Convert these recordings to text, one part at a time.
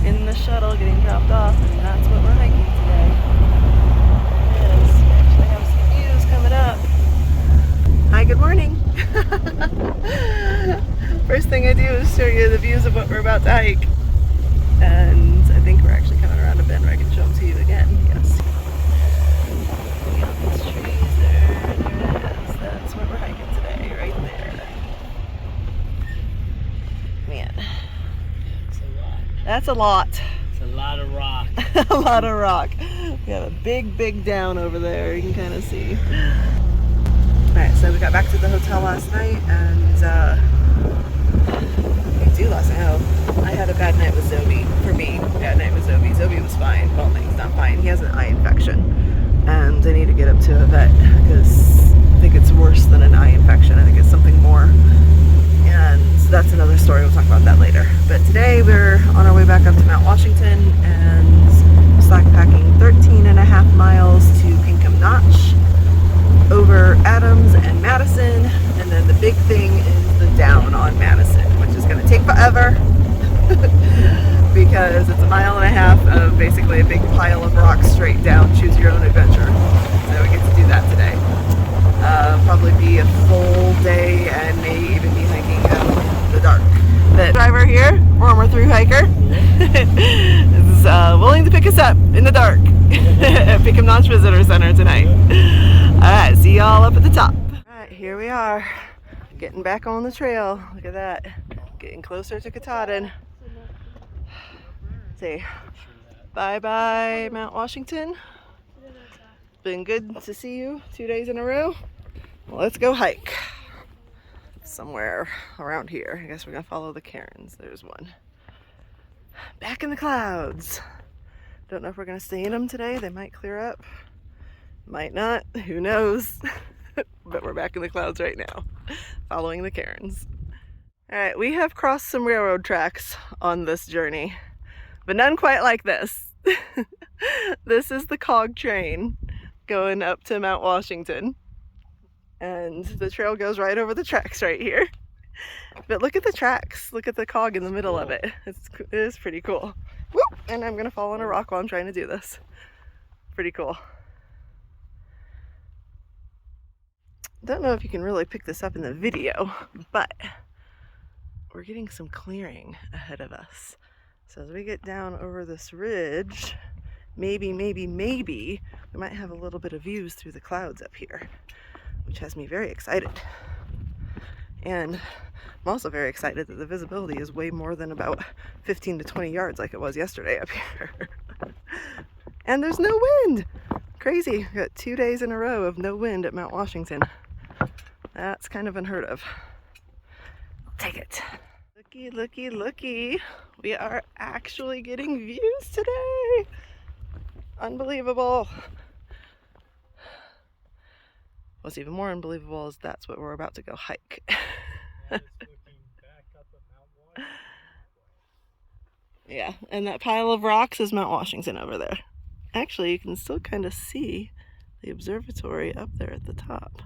in the shuttle getting dropped off, and that's what we're hiking today. There it is. We actually have some views coming up. Hi, good morning. First thing I do is show you the views of what we're about to hike. And I think we're actually coming around a bend where I can show them to you again. Yes. Beyond these trees, there it is. That's what we're hiking today, right there. Man. That's a lot. It's a lot of rock. A lot of rock. We have a big down over there, you can kind of see. Alright, so we got back to the hotel last night, and I had a bad night with Zoe. For me, bad night with Zoe. Zoe was fine. Well, he's not fine. He has an eye infection, and I need to get him to a vet because I think it's worse than an eye infection. I think it's something more. And that's another story, we'll talk about that later. But today we're on our way back up to Mount Washington and slack packing 13.5 miles to Pinkham Notch, over Adams and Madison, and then the big thing is the down on Madison, which is going to take forever because it's 1.5 miles of basically a big pile of rocks straight down, choose your own adventure. So we get to do that today. Probably be a full day and may even be hiking out in the dark. The driver here, former thru-hiker, is willing to pick us up in the dark at Pinkham Notch Visitor Center tonight. Alright, see y'all up at the top. Alright, here we are, getting back on the trail. Look at that, getting closer to Katahdin. Say bye-bye Mount Washington. Been good to see you 2 days in a row. Well, let's go hike somewhere around here. I guess we're gonna follow the cairns. There's one. Back in the clouds. Don't know if we're gonna stay in them today. They might clear up. Might not. Who knows? But we're back in the clouds right now, following the cairns. Alright, we have crossed some railroad tracks on this journey, but none quite like this. This is the cog train going up to Mount Washington. And the trail goes right over the tracks right here. But look at the tracks. Look at the cog in the middle of it. It is pretty cool. Whoop! And I'm going to fall on a rock while I'm trying to do this. Pretty cool. Don't know if you can really pick this up in the video, but we're getting some clearing ahead of us. So as we get down over this ridge, maybe, we might have a little bit of views through the clouds up here, which has me very excited. And I'm also very excited that the visibility is way more than about 15 to 20 yards like it was yesterday up here. And there's no wind! Crazy, we got 2 days in a row of no wind at Mount Washington. That's kind of unheard of. Take it. Looky. We are actually getting views today. Unbelievable. What's even more unbelievable is that's what we're about to go hike. Yeah, and that pile of rocks is Mount Washington over there. Actually, you can still kind of see the observatory up there at the top.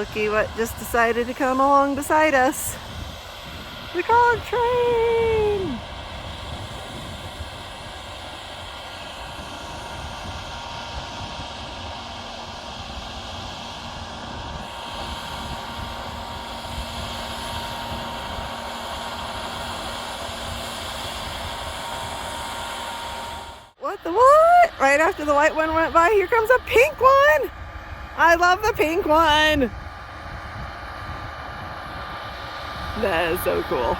looky what just decided to come along beside us. The cog train! What the what? Right after the white one went by, here comes a pink one! I love the pink one! That is so cool.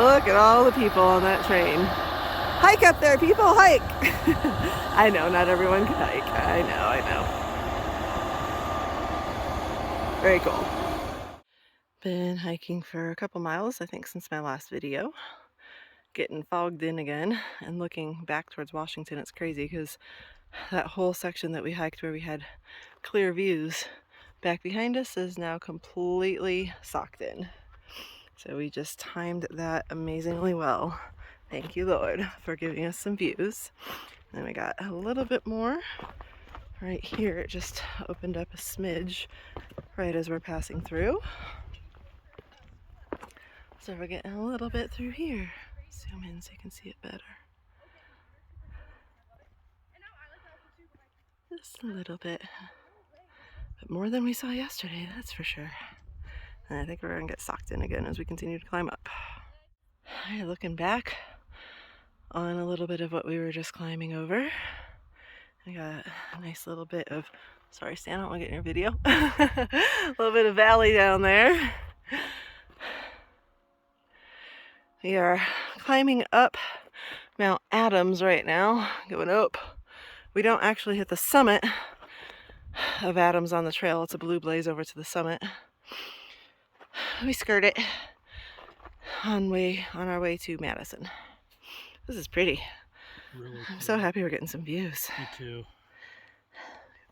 Look at all the people on that train. Hike up there, people, hike! I know, not everyone can hike. I know. Very cool. Been hiking for a couple miles, I think, since my last video. Getting fogged in again, and looking back towards Washington, it's crazy because that whole section that we hiked where we had clear views back behind us is now completely socked in. So we just timed that amazingly well. Thank you, Lord, for giving us some views. And then we got a little bit more right here. It just opened up a smidge right as we're passing through. So we're getting a little bit through here. Zoom in so you can see it better. Just a little bit. But more than we saw yesterday, that's for sure. And I think we're going to get socked in again as we continue to climb up. All right, looking back on a little bit of what we were just climbing over. I got a nice little bit of, sorry Stan, I don't want to get in your video. A little bit of valley down there. We are climbing up Mount Adams right now, going up. We don't actually hit the summit of Adams on the trail. It's a blue blaze over to the summit. We skirt it on our way to Madison. This is pretty. Really cool. I'm so happy we're getting some views. Me too. Look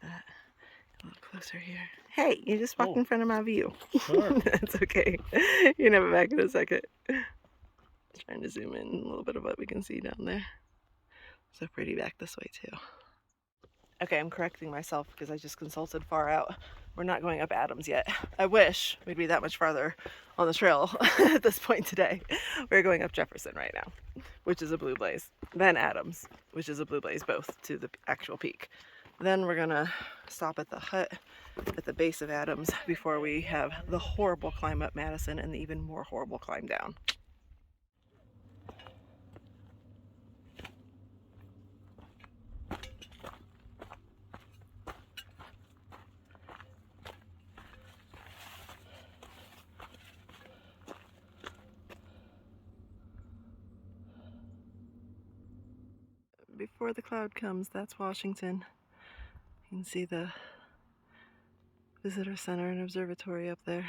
at that. A little closer here. Hey, you just walked in front of my view. Sure. That's okay. You can have it back in a second. Trying to zoom in a little bit of what we can see down there. So pretty back this way too. Okay, I'm correcting myself because I just consulted far out. We're not going up Adams yet. I wish we'd be that much farther on the trail at this point today. We're going up Jefferson right now, which is a blue blaze. Then Adams, which is a blue blaze, both to the actual peak. Then we're gonna stop at the hut at the base of Adams before we have the horrible climb up Madison and the even more horrible climb down. Before the cloud comes, that's Washington. You can see the visitor center and observatory up there.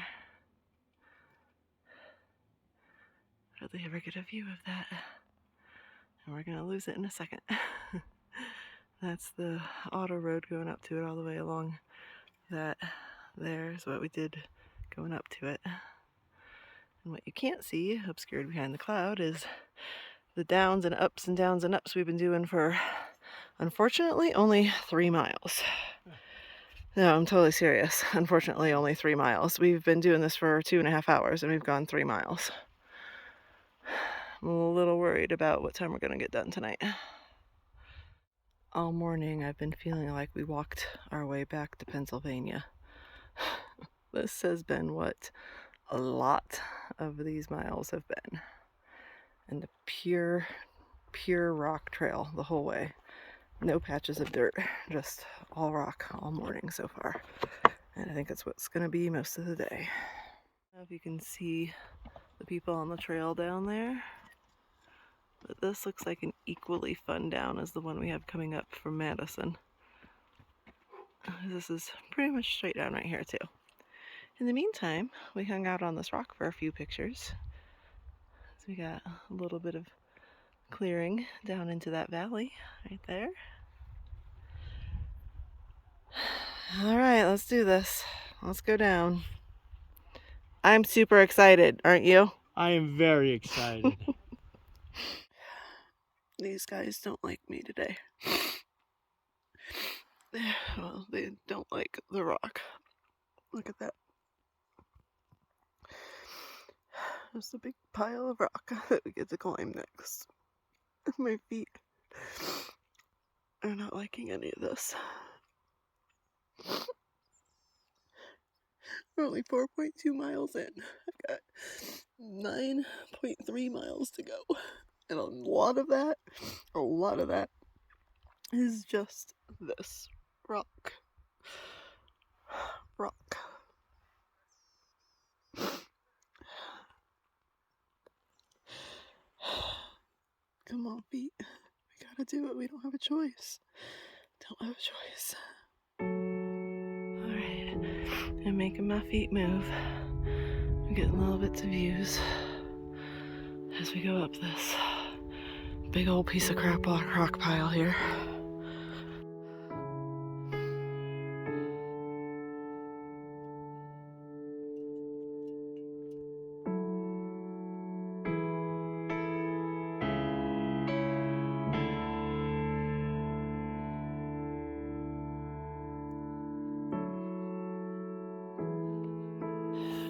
Hardly ever get a view of that. And we're gonna lose it in a second. That's the auto road going up to it all the way along. That there's what we did going up to it. And what you can't see, obscured behind the cloud, is the downs and ups and downs and ups we've been doing for, unfortunately, only 3 miles. No, I'm totally serious. Unfortunately, only 3 miles. We've been doing this for 2.5 hours and we've gone 3 miles. I'm a little worried about what time we're going to get done tonight. All morning I've been feeling like we walked our way back to Pennsylvania. This has been what a lot of these miles have been. And a pure rock trail the whole way. No patches of dirt, just all rock all morning so far. And I think that's what's going to be most of the day. I don't know if you can see the people on the trail down there, but this looks like an equally fun down as the one we have coming up from Madison. This is pretty much straight down right here too. In the meantime, we hung out on this rock for a few pictures. So we got a little bit of clearing down into that valley right there. All right, let's do this. Let's go down. I'm super excited, aren't you? I am very excited. These guys don't like me today. Well, they don't like the rock. Look at that. There's a big pile of rock that we get to climb next. My feet are not liking any of this. We're only 4.2 miles in. I've got 9.3 miles to go. And a lot of that is just this rock. Rock. Come on, feet. We gotta do it. We don't have a choice. Don't have a choice. Alright. I'm making my feet move. I'm getting little bits of views as we go up this big old piece of crap rock pile here.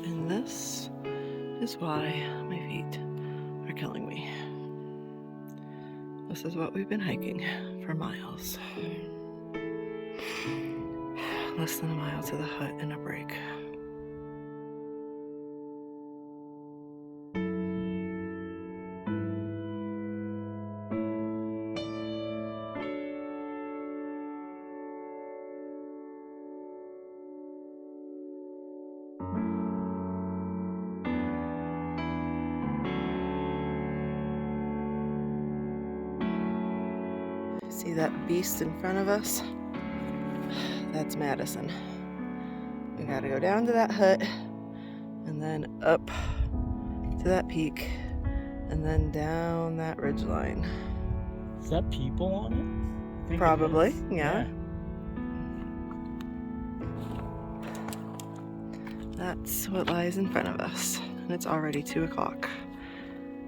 And this is why my feet are killing me. This is what we've been hiking for miles. Less than a mile to the hut and a break. See that beast in front of us? That's Madison. We gotta go down to that hut and then up to that peak and then down that ridge line. Is that people on it? I think Probably, it is. yeah. That's what lies in front of us. And it's already 2 o'clock.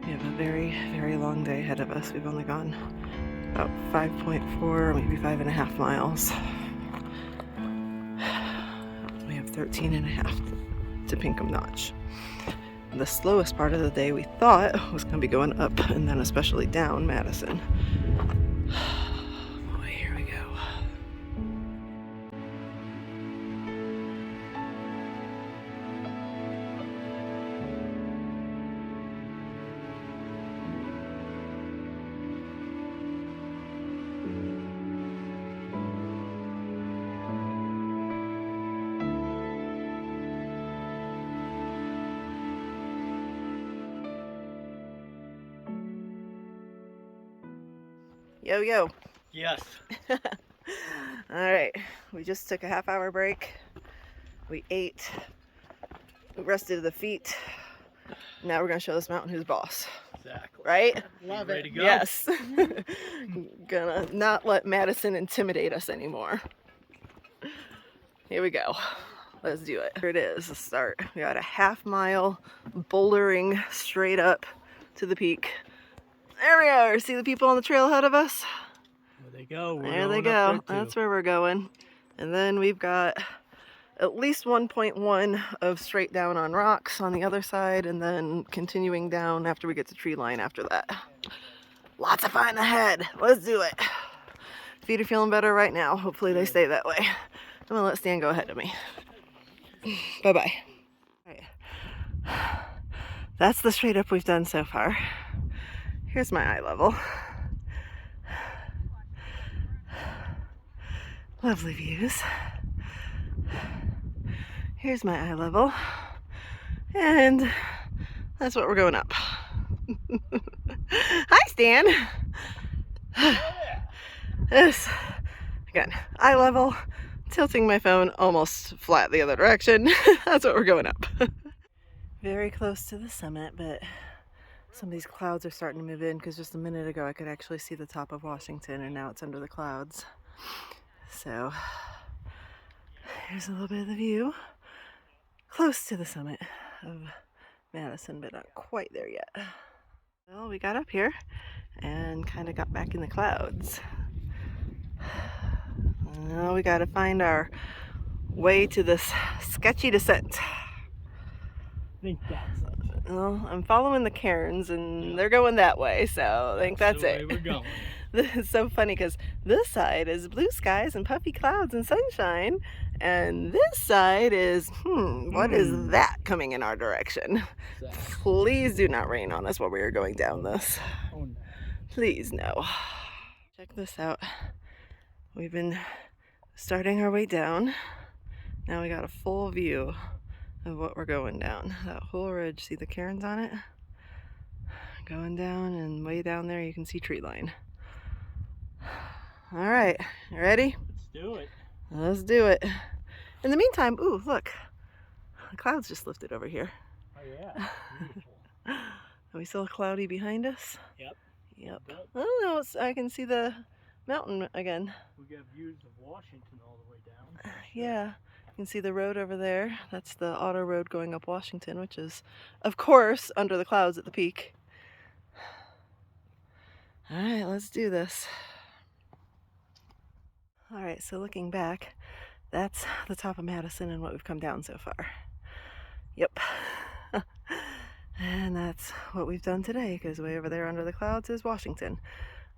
We have a very, very long day ahead of us. We've only gone about 5.4, maybe 5.5 miles. We have 13.5 to Pinkham Notch. The slowest part of the day we thought was going to be going up and then especially down Madison. Boy, here we go. Yo, yo. Yes. Alright, we just took a half-hour break. We ate, we rested the feet. Now we're going to show this mountain who's boss. Exactly. Right? Love it. Ready to go? Yes. Gonna not let Madison intimidate us anymore. Here we go. Let's do it. Here it is, the start. We got a half-mile bouldering straight up to the peak. There we are. See the people on the trail ahead of us? There they go. There they go. That's where we're going. And then we've got at least 1.1 of straight down on rocks on the other side, and then continuing down after we get to tree line after that. Lots of fun ahead. Let's do it. Feet are feeling better right now. Hopefully they stay that way. I'm gonna let Stan go ahead of me. Bye-bye. All right. That's the straight up we've done so far. Here's my eye level. Lovely views. Here's my eye level. And that's what we're going up. Hi, Stan. This, again, eye level, tilting my phone almost flat the other direction. That's what we're going up. Very close to the summit, but some of these clouds are starting to move in because just a minute ago I could actually see the top of Washington and now it's under the clouds. So here's a little bit of the view. Close to the summit of Madison, but not quite there yet. Well, we got up here and kind of got back in the clouds. Now we gotta find our way to this sketchy descent. I think that's it. Well, I'm following the cairns and they're going that way, so I think that's the it. way we're going. This is so funny because this side is blue skies and puffy clouds and sunshine, and this side is, what is that coming in our direction? Exactly. Please do not rain on us while we are going down this. Oh no. Please no. Check this out. We've been starting our way down. Now we got a full view of what we're going down. That whole ridge, see the cairns on it? Going down, and way down there you can see tree line. All right, you ready? Let's do it. Let's do it. In the meantime, ooh, look. The clouds just lifted over here. Oh yeah, beautiful. Are we still cloudy behind us? Yep. Yep. Oh no, I can see the mountain again. We got views of Washington all the way down. Yeah, you can see the road over there. That's the auto road going up Washington, which is, of course, under the clouds at the peak. All right, let's do this. All right, so looking back, that's the top of Madison and what we've come down so far. Yep. And that's what we've done today, because way over there under the clouds is Washington.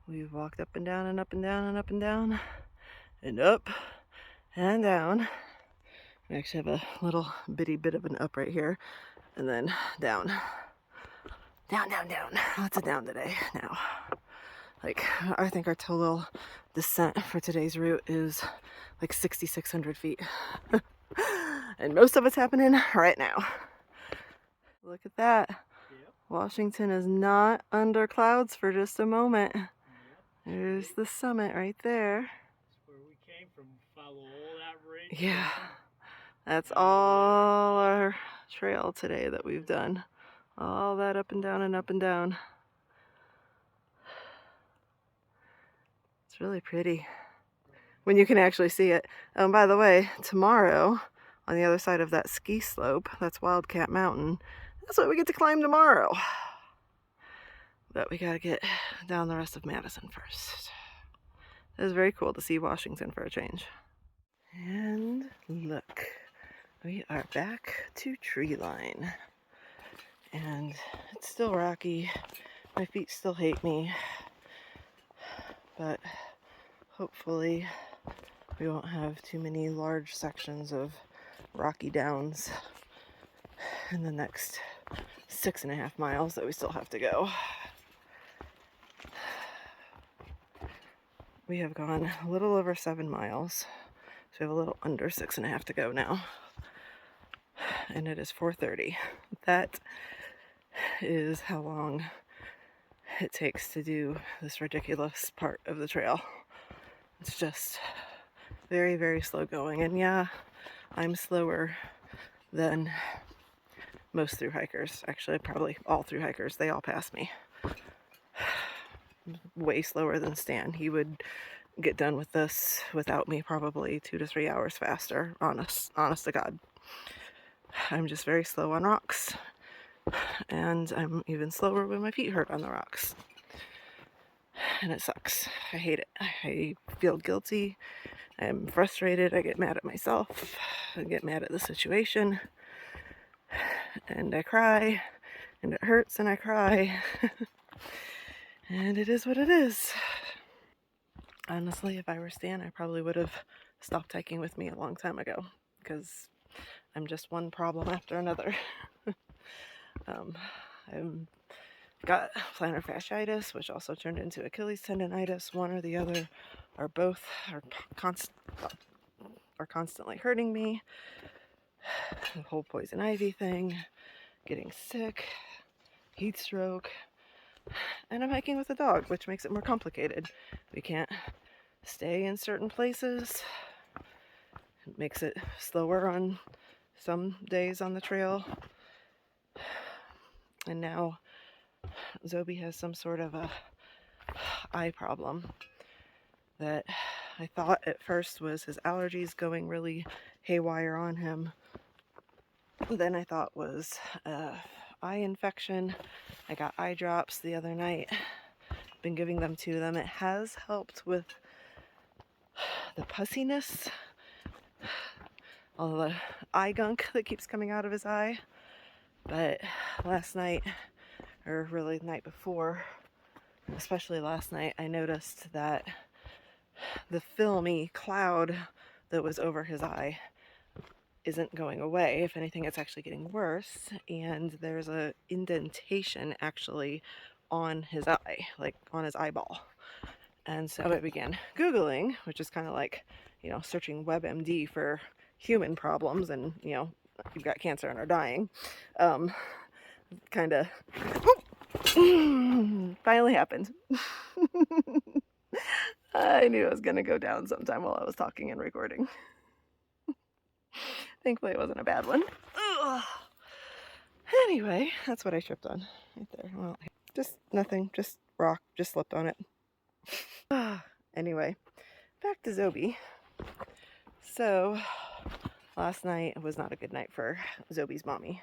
We've walked up and down and up and down and up and down and up and down. We actually have a little bitty bit of an up right here, and then down. Down, down, down. Lots of down today now. Like, I think our total descent for today's route is like 6,600 feet. And most of it's happening right now. Look at that. Yep. Washington is not under clouds for just a moment. Yep. There's the summit right there. That's where we came from. Follow all that ridge. Yeah. That's all our trail today that we've done. All that up and down and up and down. It's really pretty when you can actually see it. And by the way, tomorrow, on the other side of that ski slope, that's Wildcat Mountain, that's what we get to climb tomorrow. But we gotta get down the rest of Madison first. It was very cool to see Washington for a change. And look, we are back to tree line. And it's still rocky. My feet still hate me. But hopefully we won't have too many large sections of rocky downs in the next 6.5 miles that we still have to go. We have gone a little over 7 miles, so we have a little under 6.5 to go now. And it is 4:30. That is how long it takes to do this ridiculous part of the trail. It's just very, very slow going. And yeah, I'm slower than most thru-hikers. Actually, probably all thru-hikers. They all pass me. Way slower than Stan. He would get done with this without me probably 2 to 3 hours faster. Honest to God. I'm just very slow on rocks. And I'm even slower when my feet hurt on the rocks. And it sucks. I hate it. I feel guilty. I'm frustrated. I get mad at myself. I get mad at the situation. And I cry. And it hurts and I cry. And it is what it is. Honestly, if I were Stan, I probably would have stopped hiking with me a long time ago. Because I'm just one problem after another. I've got plantar fasciitis, which also turned into Achilles tendonitis. One or the other, or both, are constantly hurting me. The whole poison ivy thing, getting sick, heat stroke, and I'm hiking with a dog, which makes it more complicated. We can't stay in certain places. It makes it slower on some days on the trail. And now Zobi has some sort of a eye problem that I thought at first was his allergies going really haywire on him. Then I thought was eye infection. I got eye drops the other night. Been giving them to them. It has helped with the pussiness, all the eye gunk that keeps coming out of his eye. But last night, or really the night before, especially last night, I noticed that the filmy cloud that was over his eye isn't going away. If anything, it's actually getting worse, and there's a indentation actually on his eye, like on his eyeball. And so I began Googling, which is kind of like, you know, searching WebMD for human problems, and, you know, you've got cancer and are dying. Kind of finally happened. I knew it was going to go down sometime while I was talking and recording. Thankfully, it wasn't a bad one. Ugh. Anyway, that's what I tripped on right there. Well, just nothing, just rock, just slipped on it. Anyway, back to Zobi. So, last night was not a good night for Zobi's mommy.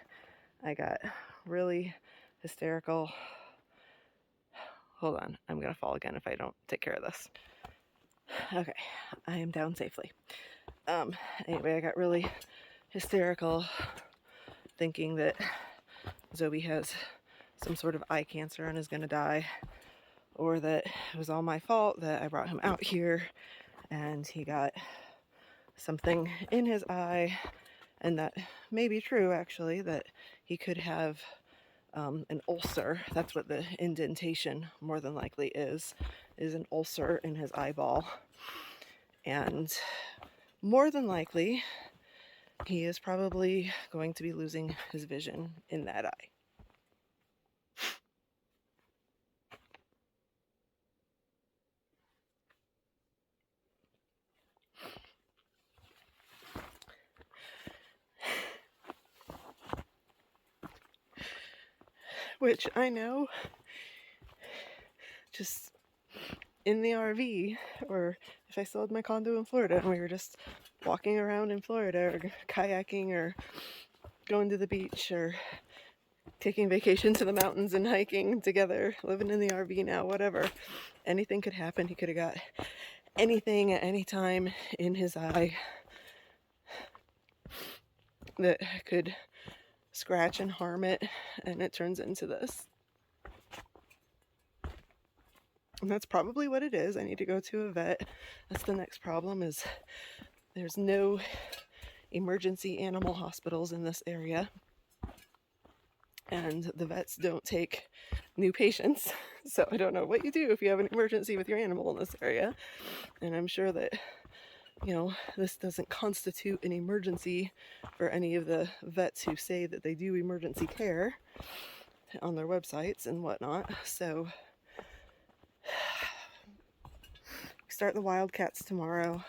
I got really hysterical. Hold on, I'm gonna fall again if I don't take care of this. Okay, I am down safely. Anyway, I got really hysterical thinking that Zobi has some sort of eye cancer and is gonna die, or that it was all my fault that I brought him out here and he got something in his eye, and that may be true actually, that he could have an ulcer. That's what the indentation more than likely is an ulcer in his eyeball, and more than likely he is probably going to be losing his vision in that eye. Which I know, just in the RV, or if I still had my condo in Florida and we were just walking around in Florida, or kayaking, or going to the beach, or taking vacation to the mountains and hiking together, living in the RV now, whatever, anything could happen. He could have got anything at any time in his eye that could scratch and harm it, and it turns into this. And that's probably what it is. I need to go to a vet. That's the next problem, is there's no emergency animal hospitals in this area, and the vets don't take new patients. So I don't know what you do if you have an emergency with your animal in this area. And I'm sure that, you know, this doesn't constitute an emergency for any of the vets who say that they do emergency care on their websites and whatnot. So we start the Wildcats tomorrow.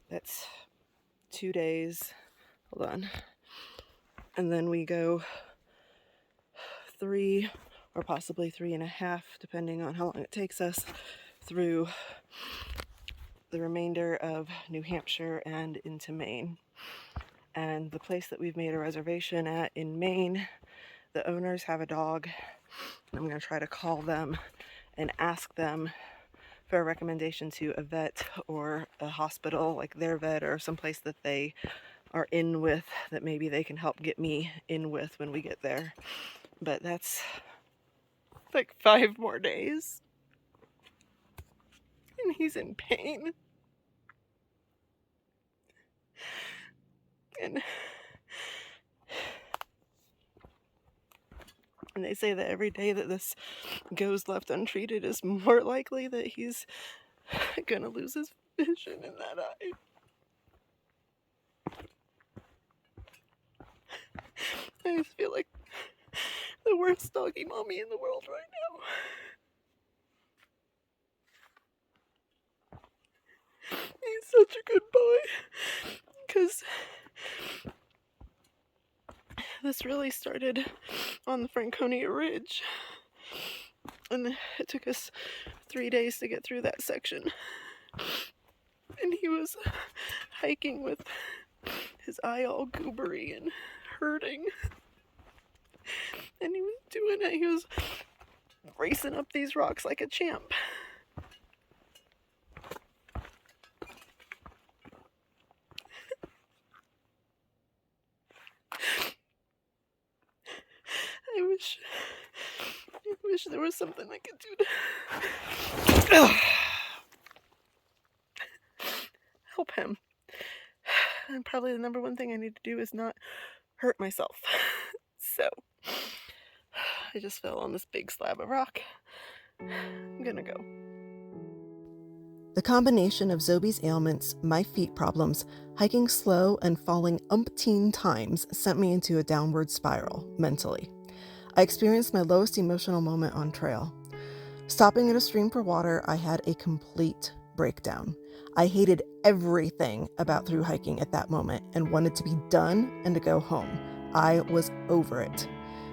That's 2 days. Hold on. And then we go 3 or possibly 3.5, depending on how long it takes us, through the remainder of New Hampshire and into Maine. And the place that we've made a reservation at in Maine, the owners have a dog. I'm going to try to call them and ask them for a recommendation to a vet or a hospital, like their vet, or someplace that they are in with, that maybe they can help get me in with when we get there. But that's like 5 more days. And he's in pain. And they say that every day that this goes left untreated is more likely that he's gonna lose his vision in that eye. I just feel like the worst doggy mommy in the world right now. He's such a good boy. Because this really started on the Franconia Ridge. And it took us 3 days to get through that section. And he was hiking with his eye all goobery and hurting. And he was doing it. He was racing up these rocks like a champ. wish there was something I could do to help him. And probably the number one thing I need to do is not hurt myself. So I just fell on this big slab of rock. I'm gonna go. The combination of Zobi's ailments, my feet problems, hiking slow, and falling umpteen times sent me into a downward spiral mentally. I experienced my lowest emotional moment on trail. Stopping at a stream for water, I had a complete breakdown. I hated everything about thru hiking at that moment and wanted to be done and to go home. I was over it.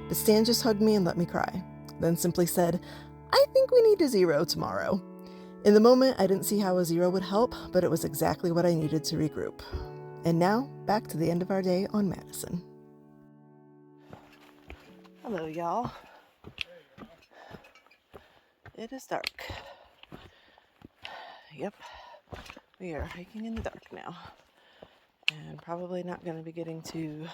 But Stan just hugged me and let me cry, then simply said, "I think we need to zero tomorrow." In the moment, I didn't see how a zero would help, but it was exactly what I needed to regroup. And now, back to the end of our day on Madison. Hello, y'all. It is dark. Yep, we are hiking in the dark now. And probably not going to be getting to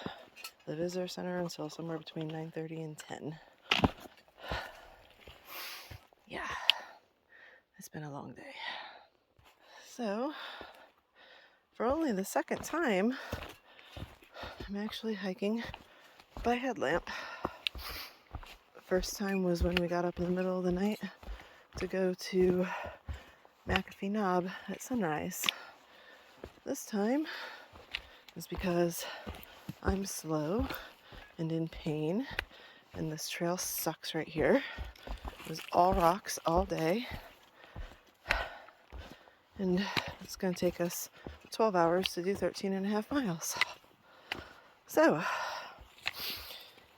the visitor center until somewhere between 9:30 and 10. Yeah, it's been a long day. So, for only the second time, I'm actually hiking by headlamp. The first time was when we got up in the middle of the night to go to McAfee Knob at sunrise. This time is because I'm slow and in pain, and this trail sucks right here. It was all rocks all day, and it's going to take us 12 hours to do 13 and a half miles. So,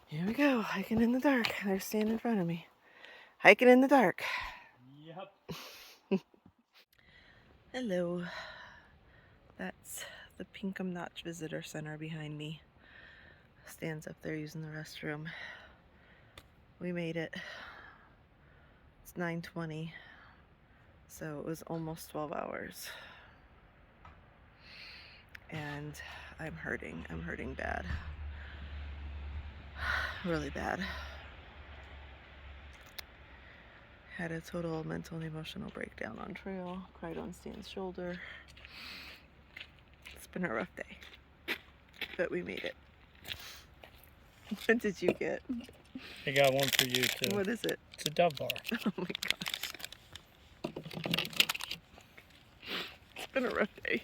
here we go, hiking in the dark. They're standing in front of me. Hiking in the dark. Yep. Hello. That's the Pinkham Notch Visitor Center behind me. Stands up there using the restroom. We made it. It's 9:20, so it was almost 12 hours. And I'm hurting bad. Really bad. Had a total mental and emotional breakdown on trail. Cried on Stan's shoulder. It's been a rough day, but we made it. What did you get? I got one for you too. What is it? It's a Dove bar. Oh my gosh. It's been a rough day.